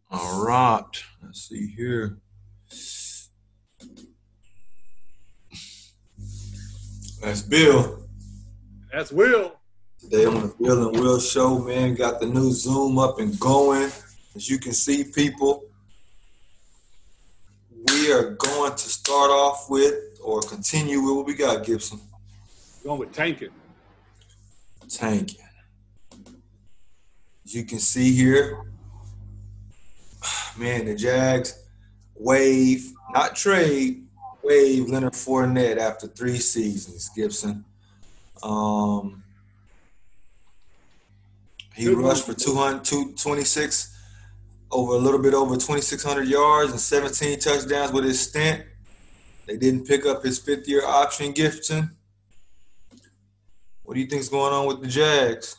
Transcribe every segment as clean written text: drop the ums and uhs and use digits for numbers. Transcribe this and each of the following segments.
All right. Let's see here. That's Bill. That's Will. Today on the Bill and Will show, man, got the new Zoom up and going. As you can see, people, we are going to start off with or continue with what we got, Gibson. Going with tanking. Tanking. As you can see here, man, the Jags waive, not trade, waive Leonard Fournette after 3 seasons, Gibson. He Good rushed for move. 226, over a little bit over 2,600 yards and 17 touchdowns with his stint. They didn't pick up his fifth-year option, Gibson. What do you think's going on with the Jags?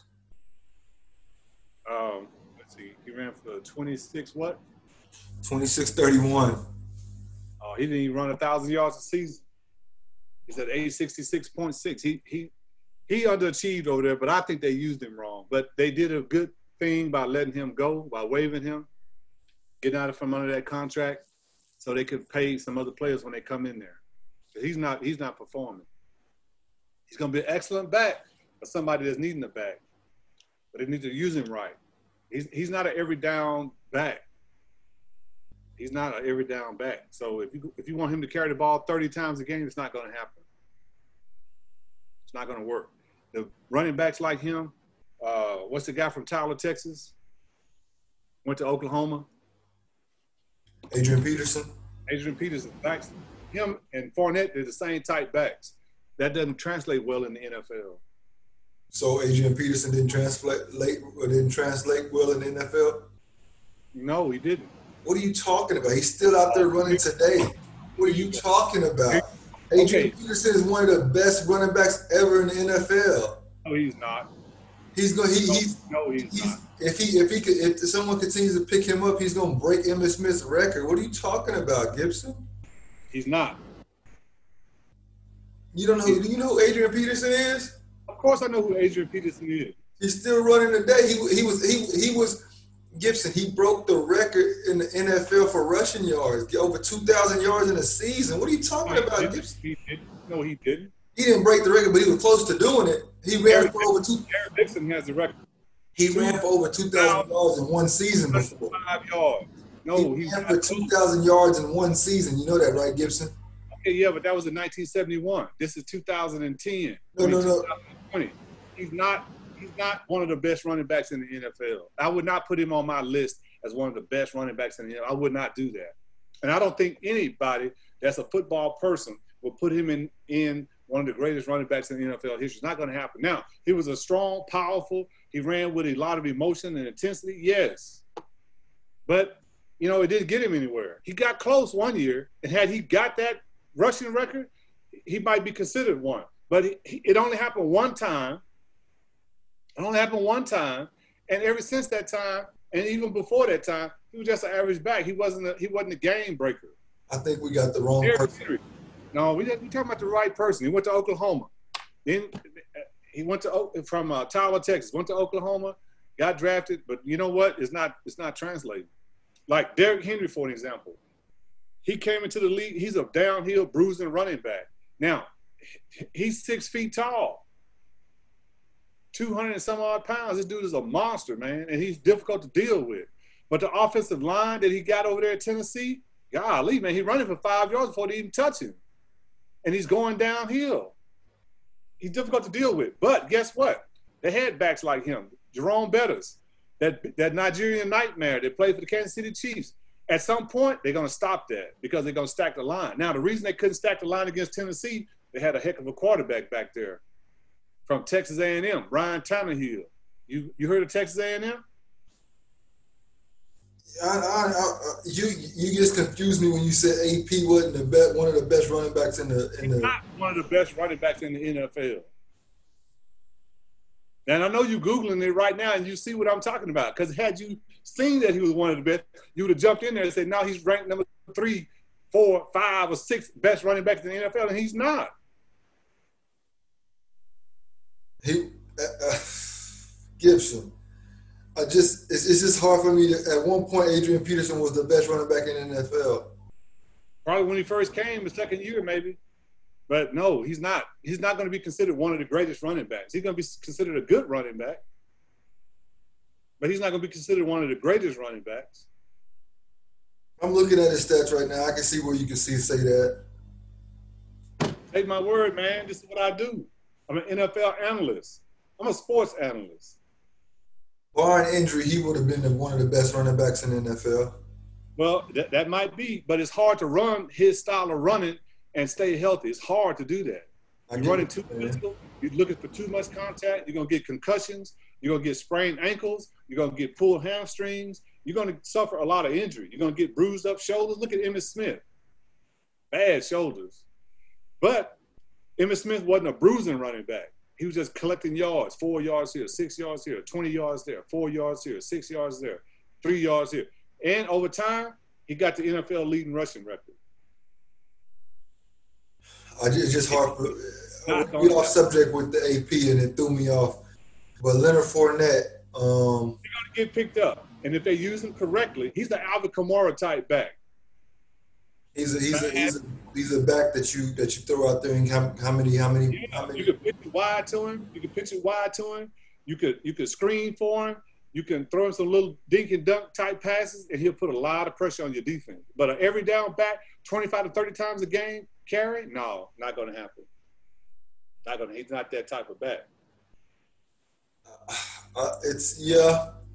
Let's see. He ran for 26 what? 26-31. Oh, he didn't even run 1,000 yards a season. He's at 866.6. He underachieved over there, but I think they used him wrong. But they did a good thing by letting him go, by waiving him, getting out from under that contract, so they could pay some other players when they come in there. He's not performing. He's going to be an excellent back for somebody that's needing a back, but they need to use him right. He's not an every down back. He's not an every down back. So if you want him to carry the ball 30 times a game, it's not going to happen. It's not going to work. The running backs like him, what's the guy from Tyler, Texas? Went to Oklahoma. Adrian Peterson. Adrian Peterson. Backs. Him and Fournette, they're the same type backs. That doesn't translate well in the NFL. So Adrian Peterson didn't translate well in the NFL? No, he didn't. What are you talking about? He's still out there running today. What are you talking about? Adrian Peterson is one of the best running backs ever in the NFL. No, he's not. He's going. No, he's not. If someone continues to pick him up, he's going to break Emmitt Smith's record. What are you talking about, Gibson? He's not. You don't know? Do you know who Adrian Peterson is? Of course, I know who Adrian Peterson is. He's still running today. He was Gibson. He broke the record in the NFL for rushing yards, over 2,000 yards in a season. What are you talking about, Gibson? He didn't. No, he didn't. He didn't break the record, but he was close to doing it. He ran for over two. Eric Dixon has the record. He ran for over 2,000 yards in one season before. 5 yards. No, he ran for 2,000 yards in one season. You know that, right, Gibson? Okay, yeah, but that was in 1971. This is 2010. No. 2020. He's not one of the best running backs in the NFL. I would not put him on my list as one of the best running backs in the NFL. I would not do that. And I don't think anybody that's a football person will put him in one of the greatest running backs in the NFL history. It's not going to happen. Now, he was a strong, powerful. He ran with a lot of emotion and intensity, yes. But, it didn't get him anywhere. He got close one year, and had he got that rushing record, he might be considered one. But it only happened one time. It only happened one time, and ever since that time, and even before that time, he was just an average back. He wasn't a game breaker. I think we got the wrong person. No, we talking about the right person. He went to Oklahoma. Then he went from Tyler, Texas. Went to Oklahoma, got drafted, but you know what? It's not translating. Like Derrick Henry, for an example, he came into the league. He's a downhill, bruising running back. Now, he's 6 feet tall. 200 and some odd pounds. This dude is a monster, man, and he's difficult to deal with. But the offensive line that he got over there at Tennessee, golly, man, he's running for 5 yards before they even touch him. And he's going downhill. He's difficult to deal with. But guess what? They had backs like him, Jerome Bettis, that Nigerian nightmare that played for the Kansas City Chiefs. At some point, they're going to stop that because they're going to stack the line. Now, the reason they couldn't stack the line against Tennessee, they had a heck of a quarterback back there from Texas A&M, Ryan Tannehill. You heard of Texas A&M? You just confused me when you said AP wasn't one of the best running backs in the. He's not one of the best running backs in the NFL. And I know you're Googling it right now and you see what I'm talking about. Because had you seen that he was one of the best, you would have jumped in there and said, no, he's ranked number 3, 4, 5, or 6 best running backs in the NFL, and he's not. Gibson, it's just hard for me to. At one point, Adrian Peterson was the best running back in the NFL. Probably when he first came, the second year maybe. But no, he's not. He's not going to be considered one of the greatest running backs. He's going to be considered a good running back. But he's not going to be considered one of the greatest running backs. I'm looking at his stats right now. I can see where you can say that. Take my word, man. This is what I do. I'm an NFL analyst. I'm a sports analyst. Barring injury, he would have been one of the best running backs in the NFL. Well, that might be, but it's hard to run his style of running and stay healthy. It's hard to do that. You're running too physical. You're looking for too much contact. You're going to get concussions. You're going to get sprained ankles. You're going to get pulled hamstrings. You're going to suffer a lot of injury. You're going to get bruised up shoulders. Look at Emmitt Smith. Bad shoulders. But Emmitt Smith wasn't a bruising running back. He was just collecting yards, 4 yards here, 6 yards here, 20 yards there, 4 yards here, 6 yards there, 3 yards here. And over time, he got the NFL leading rushing record. It's just hard for we off subject with the AP and it threw me off. But Leonard Fournette, he's going to get picked up, and if they use him correctly, he's the Alvin Kamara type back. He's a back that you throw out there and how many? You could pitch it wide to him. You could screen for him. You can throw him some little dink and dunk type passes, and he'll put a lot of pressure on your defense. But an every down back, 25 to 30 times a game carry, no, not going to happen. He's not that type of back.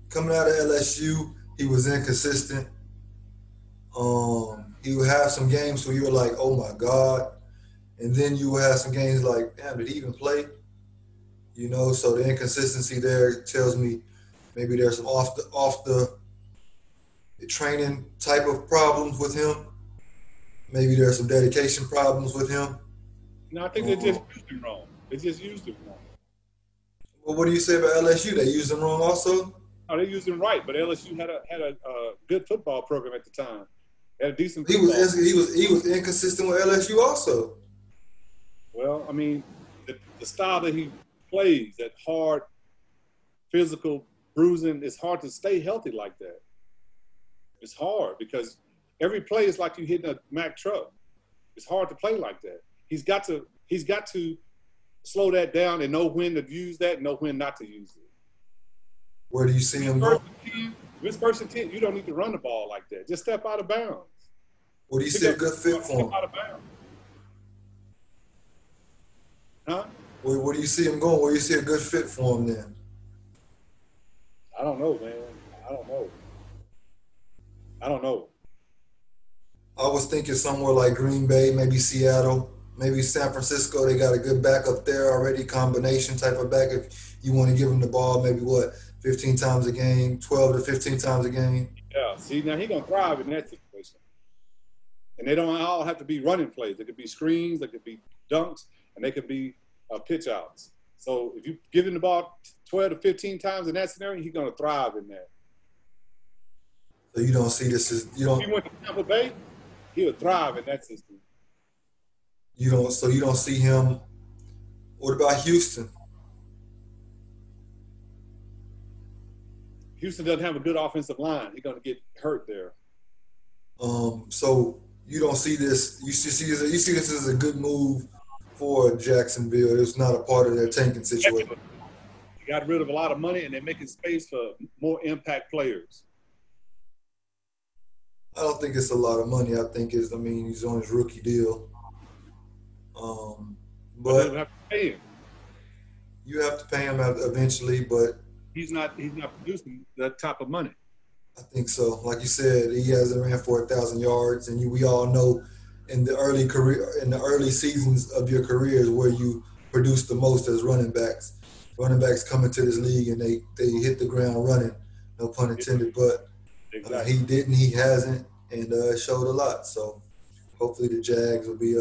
Coming out of LSU, he was inconsistent. He would have some games where you were like, oh my God. And then you would have some games like, damn, did he even play? You know, so the inconsistency there tells me maybe there's some off the training type of problems with him. Maybe there's some dedication problems with him. No, I think they just used him wrong. Well, what do you say about LSU? They used him wrong also? No, they used him right, but LSU had a good football program at the time. Had a decent football. He was inconsistent with LSU also. Well, I mean, the style that he plays, that hard, physical bruising, it's hard to stay healthy like that. It's hard because every play is like you hitting a Mack truck. It's hard to play like that. He's got to slow that down and know when to use that and know when not to use it. Where do you see him go? If it's 1st and 10, you don't need to run the ball like that. Just step out of bounds. What do you see a good fit for him? Step out of bounds. Huh? Where do you see him going? Where do you see a good fit for him then? I don't know, man. I don't know. I was thinking somewhere like Green Bay, maybe Seattle, maybe San Francisco. They got a good back up there already, combination type of back. If you want to give him the ball, maybe 15 times a game, 12 to 15 times a game. Yeah, see, now he's going to thrive in that situation. And they don't all have to be running plays. They could be screens, they could be dunks, and they could be pitch outs. So if you give him the ball 12 to 15 times in that scenario, he's going to thrive in that. So you don't see this as you don't. If he went to Tampa Bay, he would thrive in that system. You don't see him. What about Houston? Houston doesn't have a good offensive line. He's going to get hurt there. So you don't see this. You see this as a good move for Jacksonville. It's not a part of their tanking situation. They got rid of a lot of money, and they're making space for more impact players. I don't think it's a lot of money. I think he's on his rookie deal. But you have to pay him. You have to pay him eventually, but he's not producing that type of money. I think so. Like you said, he hasn't ran for 1,000 yards, and we all know in the early seasons of your careers where you produce the most as running backs. Running backs come into this league and they hit the ground running. No pun intended, but exactly. He didn't. He hasn't, and it showed a lot. So hopefully the Jags will be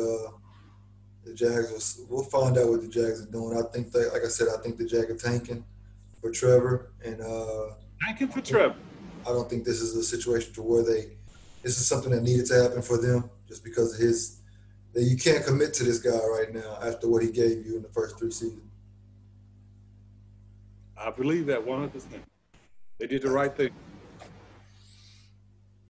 we'll find out what the Jags are doing. I think like I said, I think the Jags are tanking for Trevor, and tanking for Trevor. I don't think this is a situation to where this is something that needed to happen for them just because of you can't commit to this guy right now after what he gave you in the first 3 seasons. I believe that 100%. They did the right thing.